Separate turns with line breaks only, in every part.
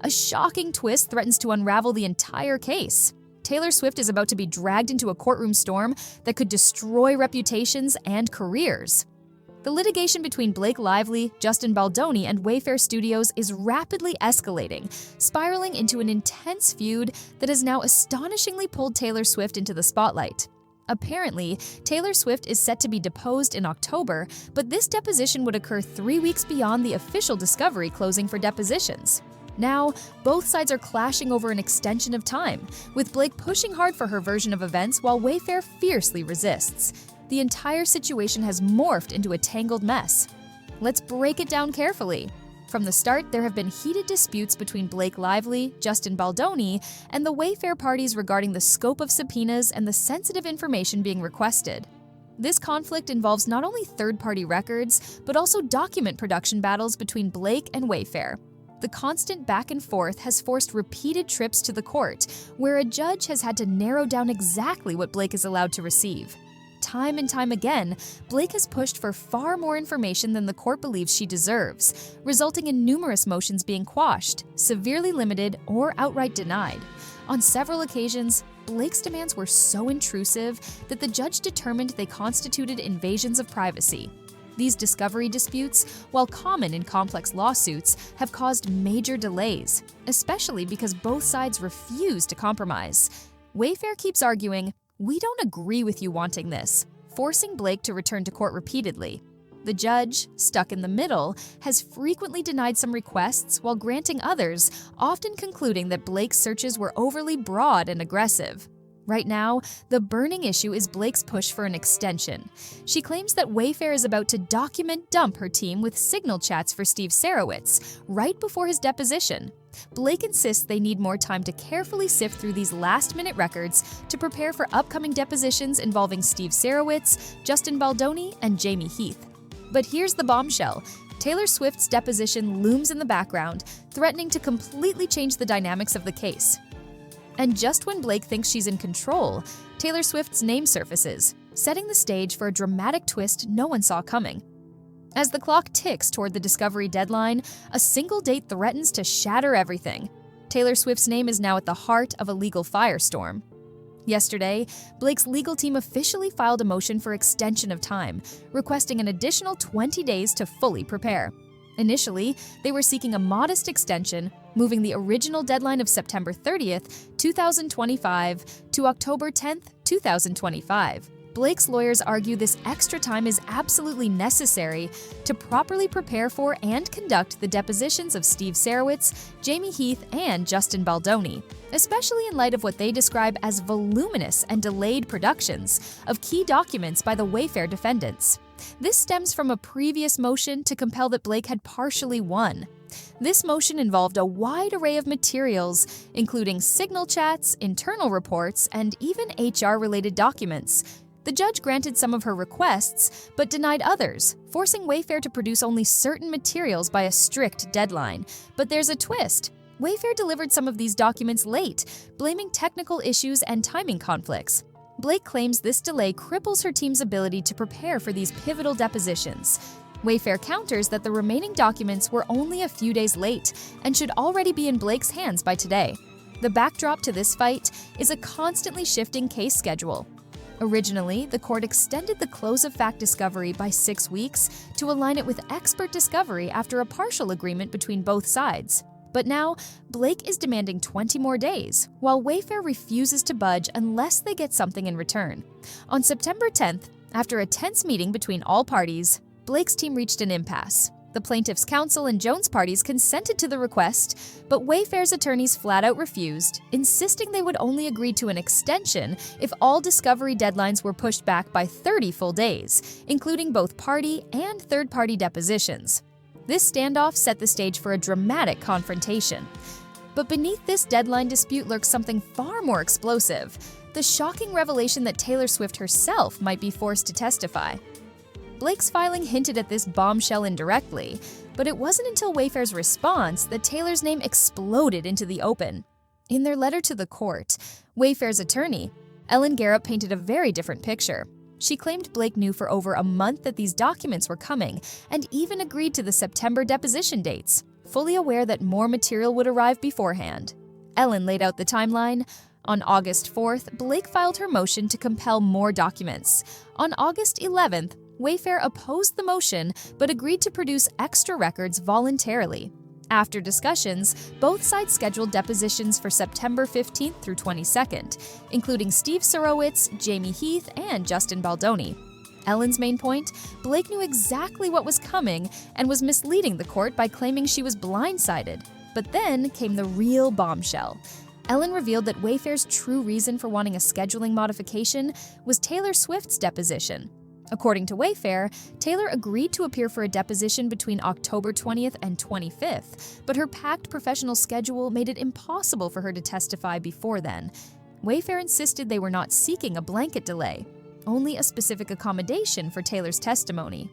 A shocking twist threatens to unravel the entire case. Taylor Swift is about to be dragged into a courtroom storm that could destroy reputations and careers. The litigation between Blake Lively, Justin Baldoni, and Wayfair Studios is rapidly escalating, spiraling into an intense feud that has now astonishingly pulled Taylor Swift into the spotlight. Apparently, Taylor Swift is set to be deposed in October, but this deposition would occur 3 weeks beyond the official discovery closing for depositions. Now, both sides are clashing over an extension of time, with Blake pushing hard for her version of events while Wayfair fiercely resists. The entire situation has morphed into a tangled mess. Let's break it down carefully. From the start, there have been heated disputes between Blake Lively, Justin Baldoni, and the Wayfair parties regarding the scope of subpoenas and the sensitive information being requested. This conflict involves not only third-party records, but also document production battles between Blake and Wayfair. The constant back and forth has forced repeated trips to the court, where a judge has had to narrow down exactly what Blake is allowed to receive. Time and time again, Blake has pushed for far more information than the court believes she deserves, resulting in numerous motions being quashed, severely limited, or outright denied. On several occasions, Blake's demands were so intrusive that the judge determined they constituted invasions of privacy. These discovery disputes, while common in complex lawsuits, have caused major delays, especially because both sides refuse to compromise. Wayfair keeps arguing, "We don't agree with you wanting this," forcing Blake to return to court repeatedly. The judge, stuck in the middle, has frequently denied some requests while granting others, often concluding that Blake's searches were overly broad and aggressive. Right now, the burning issue is Blake's push for an extension. She claims that Wayfair is about to document dump her team with signal chats for Steve Sarowitz right before his deposition. Blake insists they need more time to carefully sift through these last-minute records to prepare for upcoming depositions involving Steve Sarowitz, Justin Baldoni, and Jamie Heath. But here's the bombshell. Taylor Swift's deposition looms in the background, threatening to completely change the dynamics of the case. And just when Blake thinks she's in control, Taylor Swift's name surfaces, setting the stage for a dramatic twist no one saw coming. As the clock ticks toward the discovery deadline, a single date threatens to shatter everything. Taylor Swift's name is now at the heart of a legal firestorm. Yesterday, Blake's legal team officially filed a motion for extension of time, requesting an additional 20 days to fully prepare. Initially, they were seeking a modest extension, moving the original deadline of September 30th, 2025 to October 10th, 2025. Blake's lawyers argue this extra time is absolutely necessary to properly prepare for and conduct the depositions of Steve Sarowitz, Jamie Heath, and Justin Baldoni, especially in light of what they describe as voluminous and delayed productions of key documents by the Wayfair defendants. This stems from a previous motion to compel that Blake had partially won. This motion involved a wide array of materials, including signal chats, internal reports, and even HR-related documents. The judge granted some of her requests, but denied others, forcing Wayfair to produce only certain materials by a strict deadline. But there's a twist. Wayfair delivered some of these documents late, blaming technical issues and timing conflicts. Blake claims this delay cripples her team's ability to prepare for these pivotal depositions. Wayfair counters that the remaining documents were only a few days late and should already be in Blake's hands by today. The backdrop to this fight is a constantly shifting case schedule. Originally, the court extended the close of fact discovery by 6 weeks to align it with expert discovery after a partial agreement between both sides. But now, Blake is demanding 20 more days, while Wayfair refuses to budge unless they get something in return. On September 10th, after a tense meeting between all parties, Blake's team reached an impasse. The plaintiff's counsel and Jones parties consented to the request, but Wayfair's attorneys flat out refused, insisting they would only agree to an extension if all discovery deadlines were pushed back by 30 full days, including both party and third-party depositions. This standoff set the stage for a dramatic confrontation. But beneath this deadline dispute lurks something far more explosive: the shocking revelation that Taylor Swift herself might be forced to testify. Blake's filing hinted at this bombshell indirectly, but it wasn't until Wayfair's response that Taylor's name exploded into the open. In their letter to the court, Wayfair's attorney, Ellen Garrett, painted a very different picture. She claimed Blake knew for over a month that these documents were coming and even agreed to the September deposition dates, fully aware that more material would arrive beforehand. Ellen laid out the timeline. On August 4th, Blake filed her motion to compel more documents. On August 11th, Wayfair opposed the motion but agreed to produce extra records voluntarily. After discussions, both sides scheduled depositions for September 15th through 22nd, including Steve Sorowitz, Jamie Heath, and Justin Baldoni. Ellen's main point: Blake knew exactly what was coming and was misleading the court by claiming she was blindsided. But then came the real bombshell. Ellen revealed that Wayfair's true reason for wanting a scheduling modification was Taylor Swift's deposition. According to Wayfair, Taylor agreed to appear for a deposition between October 20th and 25th, but her packed professional schedule made it impossible for her to testify before then. Wayfair insisted they were not seeking a blanket delay, only a specific accommodation for Taylor's testimony.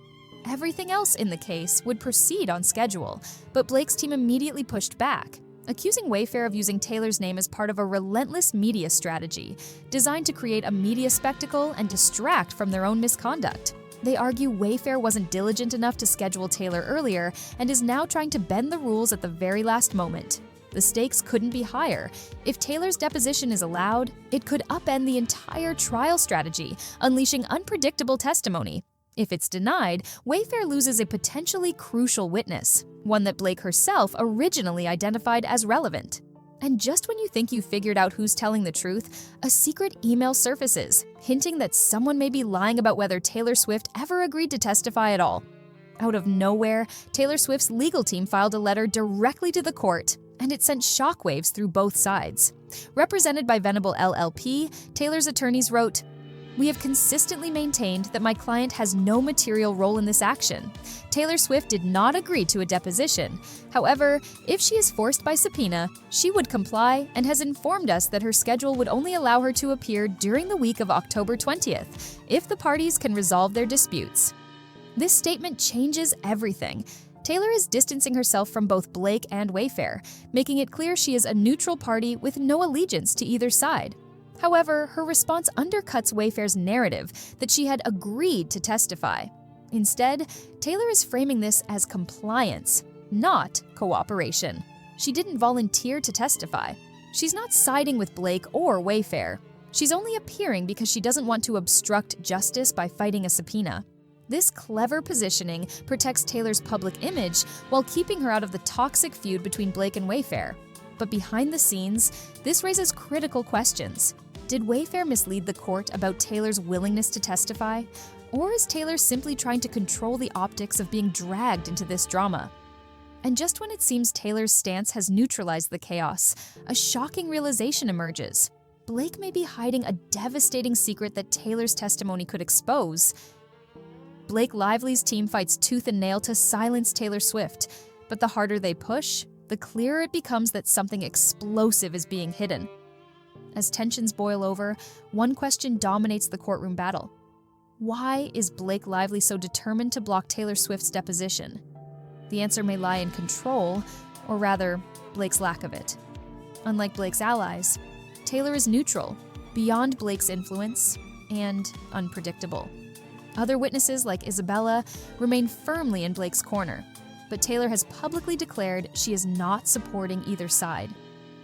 Everything else in the case would proceed on schedule, but Blake's team immediately pushed back, accusing Wayfair of using Taylor's name as part of a relentless media strategy designed to create a media spectacle and distract from their own misconduct. They argue Wayfair wasn't diligent enough to schedule Taylor earlier and is now trying to bend the rules at the very last moment. The stakes couldn't be higher. If Taylor's deposition is allowed, it could upend the entire trial strategy, unleashing unpredictable testimony. If it's denied, Wayfair loses a potentially crucial witness, one that Blake herself originally identified as relevant. And just when you think you figured out who's telling the truth, a secret email surfaces, hinting that someone may be lying about whether Taylor Swift ever agreed to testify at all. Out of nowhere, Taylor Swift's legal team filed a letter directly to the court, and it sent shockwaves through both sides. Represented by Venable LLP, Taylor's attorneys wrote, "We have consistently maintained that my client has no material role in this action. Taylor Swift did not agree to a deposition. However, if she is forced by subpoena, she would comply and has informed us that her schedule would only allow her to appear during the week of October 20th, if the parties can resolve their disputes." This statement changes everything. Taylor is distancing herself from both Blake and Wayfair, making it clear she is a neutral party with no allegiance to either side. However, her response undercuts Wayfair's narrative that she had agreed to testify. Instead, Taylor is framing this as compliance, not cooperation. She didn't volunteer to testify. She's not siding with Blake or Wayfair. She's only appearing because she doesn't want to obstruct justice by fighting a subpoena. This clever positioning protects Taylor's public image while keeping her out of the toxic feud between Blake and Wayfair. But behind the scenes, this raises critical questions. Did Wayfair mislead the court about Taylor's willingness to testify? Or is Taylor simply trying to control the optics of being dragged into this drama? And just when it seems Taylor's stance has neutralized the chaos, a shocking realization emerges. Blake may be hiding a devastating secret that Taylor's testimony could expose. Blake Lively's team fights tooth and nail to silence Taylor Swift, but the harder they push, the clearer it becomes that something explosive is being hidden. As tensions boil over, one question dominates the courtroom battle. Why is Blake Lively so determined to block Taylor Swift's deposition? The answer may lie in control, or rather, Blake's lack of it. Unlike Blake's allies, Taylor is neutral, beyond Blake's influence, and unpredictable. Other witnesses, like Isabella, remain firmly in Blake's corner, but Taylor has publicly declared she is not supporting either side.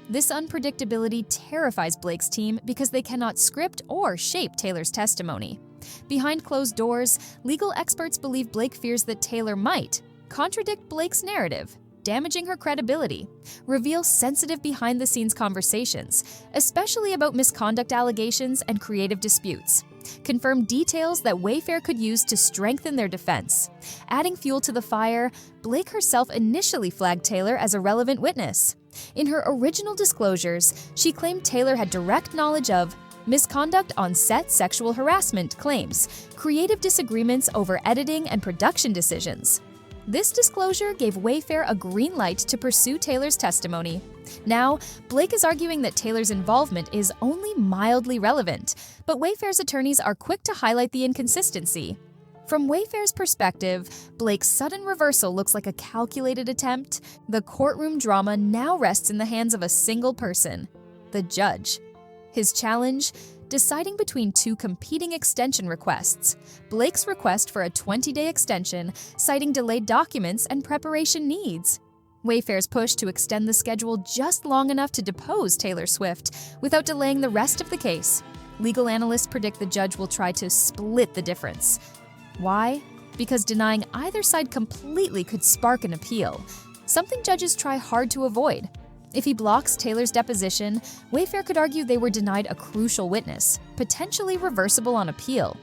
This unpredictability terrifies Blake's team because they cannot script or shape Taylor's testimony. Behind closed doors, legal experts believe Blake fears that Taylor might contradict Blake's narrative, damaging her credibility, reveal sensitive behind-the-scenes conversations, especially about misconduct allegations and creative disputes, confirm details that Wayfair could use to strengthen their defense. Adding fuel to the fire, Blake herself initially flagged Taylor as a relevant witness. In her original disclosures, she claimed Taylor had direct knowledge of misconduct on set sexual harassment claims, creative disagreements over editing and production decisions. This disclosure gave Wayfair a green light to pursue Taylor's testimony. Now, Blake is arguing that Taylor's involvement is only mildly relevant, but Wayfair's attorneys are quick to highlight the inconsistency. From Wayfair's perspective, Blake's sudden reversal looks like a calculated attempt. The courtroom drama now rests in the hands of a single person, the judge. His challenge? Deciding between two competing extension requests. Blake's request for a 20-day extension, citing delayed documents and preparation needs. Wayfair's push to extend the schedule just long enough to depose Taylor Swift without delaying the rest of the case. Legal analysts predict the judge will try to split the difference. Why? Because denying either side completely could spark an appeal, something judges try hard to avoid. If he blocks Taylor's deposition, Wayfair could argue they were denied a crucial witness, potentially reversible on appeal.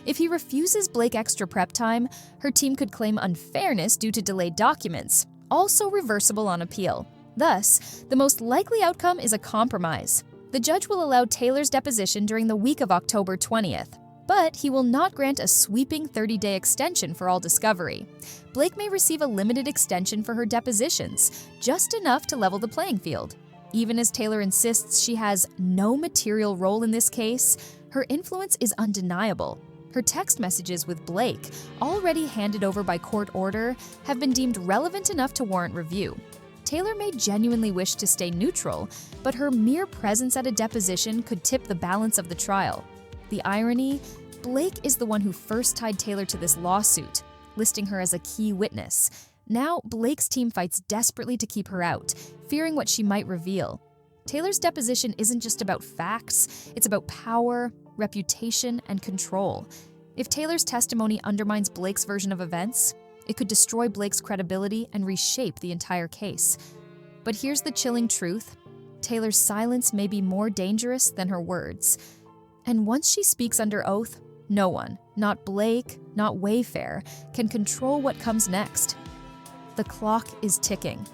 If he refuses Blake extra prep time, her team could claim unfairness due to delayed documents, also reversible on appeal. Thus, the most likely outcome is a compromise. The judge will allow Taylor's deposition during the week of October 20th, but he will not grant a sweeping 30-day extension for all discovery. Blake may receive a limited extension for her depositions, just enough to level the playing field. Even as Taylor insists she has no material role in this case, her influence is undeniable. Her text messages with Blake, already handed over by court order, have been deemed relevant enough to warrant review. Taylor may genuinely wish to stay neutral, but her mere presence at a deposition could tip the balance of the trial. The irony? Blake is the one who first tied Taylor to this lawsuit, listing her as a key witness. Now, Blake's team fights desperately to keep her out, fearing what she might reveal. Taylor's deposition isn't just about facts, it's about power, reputation, and control. If Taylor's testimony undermines Blake's version of events, it could destroy Blake's credibility and reshape the entire case. But here's the chilling truth: Taylor's silence may be more dangerous than her words. And once she speaks under oath, no one, not Blake, not Wayfair, can control what comes next. The clock is ticking.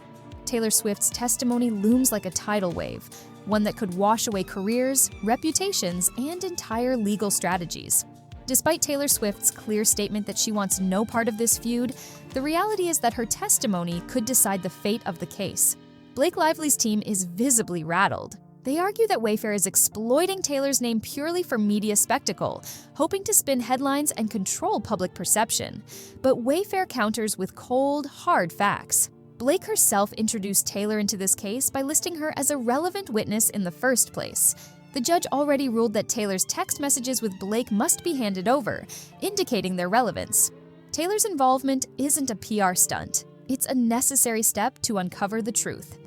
Taylor Swift's testimony looms like a tidal wave, one that could wash away careers, reputations, and entire legal strategies. Despite Taylor Swift's clear statement that she wants no part of this feud, the reality is that her testimony could decide the fate of the case. Blake Lively's team is visibly rattled. They argue that Wayfair is exploiting Taylor's name purely for media spectacle, hoping to spin headlines and control public perception. But Wayfair counters with cold, hard facts. Blake herself introduced Taylor into this case by listing her as a relevant witness in the first place. The judge already ruled that Taylor's text messages with Blake must be handed over, indicating their relevance. Taylor's involvement isn't a PR stunt. It's a necessary step to uncover the truth.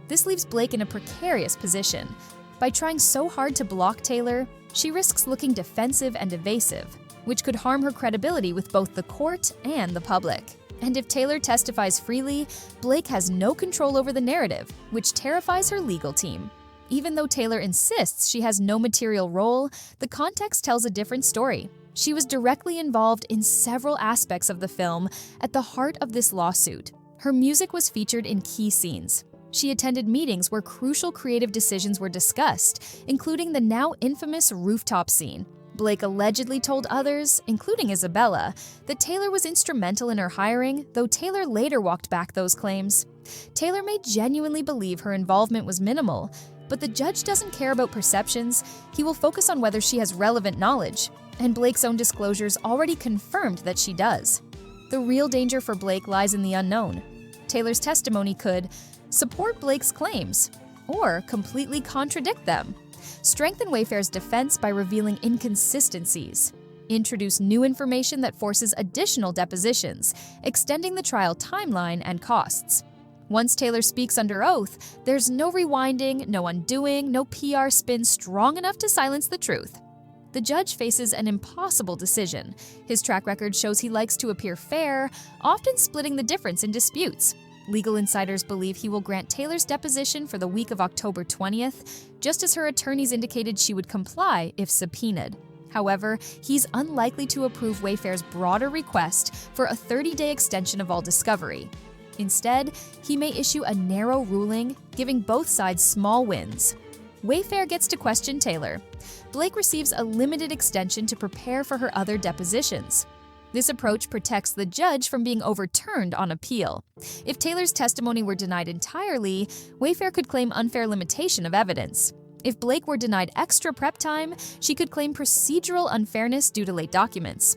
This leaves Blake in a precarious position. By trying so hard to block Taylor, she risks looking defensive and evasive, which could harm her credibility with both the court and the public. And if Taylor testifies freely, Blake has no control over the narrative, which terrifies her legal team. Even though Taylor insists she has no material role, the context tells a different story. She was directly involved in several aspects of the film at the heart of this lawsuit. Her music was featured in key scenes. She attended meetings where crucial creative decisions were discussed, including the now infamous rooftop scene. Blake allegedly told others, including Isabella, that Taylor was instrumental in her hiring, though Taylor later walked back those claims. Taylor may genuinely believe her involvement was minimal, but the judge doesn't care about perceptions. He will focus on whether she has relevant knowledge, and Blake's own disclosures already confirmed that she does. The real danger for Blake lies in the unknown. Taylor's testimony could support Blake's claims, or completely contradict them, strengthen Wayfair's defense by revealing inconsistencies, introduce new information that forces additional depositions, extending the trial timeline and costs. Once Taylor speaks under oath, there's no rewinding, no undoing, no PR spin strong enough to silence the truth. The judge faces an impossible decision. His track record shows he likes to appear fair, often splitting the difference in disputes. Legal insiders believe he will grant Taylor's deposition for the week of October 20th, just as her attorneys indicated she would comply if subpoenaed. However, he's unlikely to approve Wayfair's broader request for a 30-day extension of all discovery. Instead, he may issue a narrow ruling, giving both sides small wins. Wayfair gets to question Taylor. Blake receives a limited extension to prepare for her other depositions. This approach protects the judge from being overturned on appeal. If Taylor's testimony were denied entirely, Wayfair could claim unfair limitation of evidence. If Blake were denied extra prep time, she could claim procedural unfairness due to late documents.